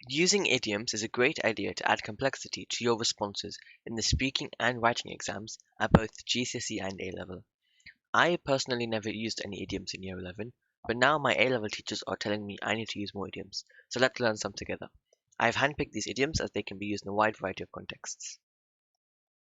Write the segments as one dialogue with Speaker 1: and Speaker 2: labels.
Speaker 1: Using idioms is a great idea to add complexity to your responses in the speaking and writing exams at both GCSE and A-Level. I personally never used any idioms in year 11, but now my A-Level teachers are telling me I need to use more idioms, so let's learn some together. I've handpicked these idioms as they can be used in a wide variety of contexts.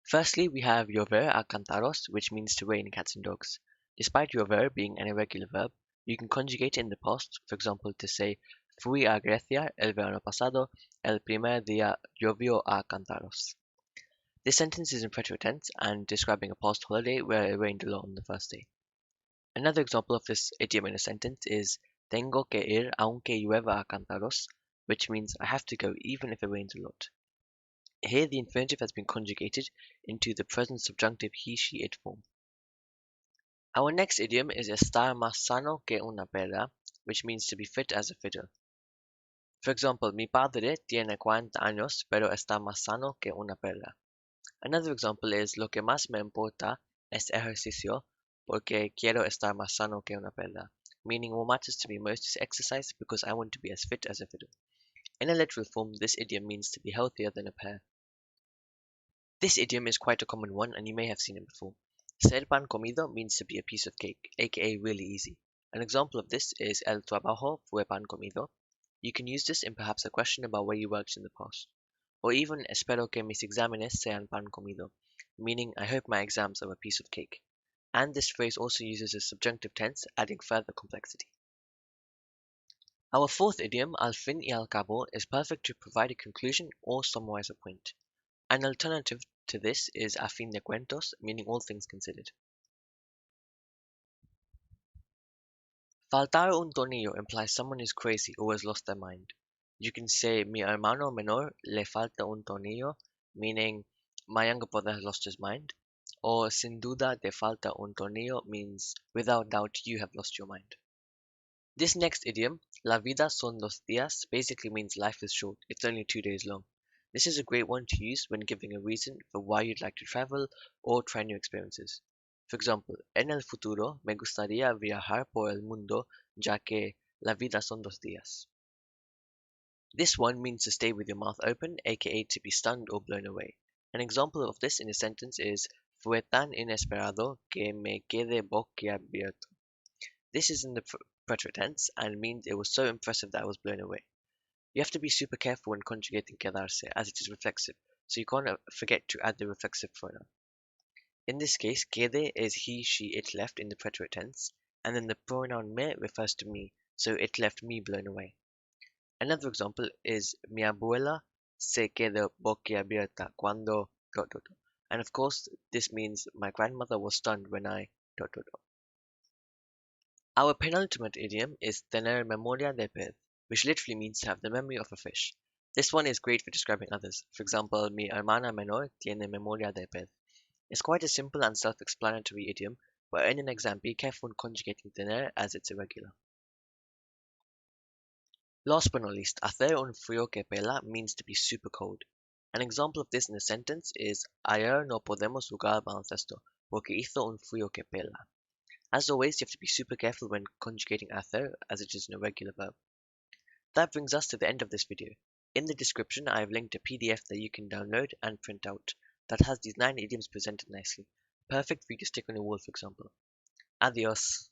Speaker 1: Firstly, we have llover a cantaros, which means to rain cats and dogs. Despite llover being an irregular verb, you can conjugate it in the past, for example, to say fui a Grecia el verano pasado, el primer día llovió a cantaros. This sentence is in present tense and describing a past holiday where it rained a lot on the first day. Another example of this idiom in a sentence is tengo que ir aunque llueva a cantaros, which means I have to go even if it rains a lot. Here the infinitive has been conjugated into the present subjunctive he, she, it form. Our next idiom is estar más sano que una perra, which means to be fit as a fiddle. For example, mi padre tiene 40 años pero está más sano que una perra. Another example is lo que más me importa es ejercicio porque quiero estar más sano que una perra, meaning what matters to me most is exercise because I want to be as fit as a fiddle. In a literal form, this idiom means to be healthier than a pear. This idiom is quite a common one and you may have seen it before. Ser pan comido means to be a piece of cake, aka really easy. An example of this is el trabajo fue pan comido. You can use this in perhaps a question about where you worked in the past. Or even espero que mis exámenes sean pan comido, meaning I hope my exams are a piece of cake. And this phrase also uses a subjunctive tense, adding further complexity. Our fourth idiom, al fin y al cabo, is perfect to provide a conclusion or summarize a point. An alternative to this is a fin de cuentos, meaning all things considered. Faltar un tornillo implies someone is crazy or has lost their mind. You can say mi hermano menor le falta un tornillo, meaning my younger brother has lost his mind. Or sin duda te falta un tornillo means without doubt you have lost your mind. This next idiom, la vida son dos días, basically means life is short, it's only 2 days long. This is a great one to use when giving a reason for why you'd like to travel or try new experiences. For example, en el futuro me gustaría viajar por el mundo ya que la vida son dos días. This one means to stay with your mouth open, aka to be stunned or blown away. An example of this in a sentence is fue tan inesperado que me quedé boquiabierto. This is in the present tense and means it was so impressive that I was blown away. You have to be super careful when conjugating quedarse as it is reflexive, so you can't forget to add the reflexive pronoun. In this case, quede is he, she, it left in the preterite tense, and then the pronoun me refers to me, so it left me blown away. Another example is mi abuela se quedó boquiabierta cuando ... And of course, this means my grandmother was stunned when I ... Our penultimate idiom is tener memoria de pez, which literally means to have the memory of a fish. This one is great for describing others. For example, mi hermana menor tiene memoria de pez. It's quite a simple and self-explanatory idiom, but in an exam be careful when conjugating tener as it's irregular. Last but not least, hacer un frío que pela means to be super cold. An example of this in a sentence is ayer no podemos jugar baloncesto porque hizo un frío que pela. As always, you have to be super careful when conjugating hacer as it is an irregular verb. That brings us to the end of this video. In the description, I have linked a PDF that you can download and print out that has these 9 idioms presented nicely. Perfect for you to stick on your wall, for example. Adios.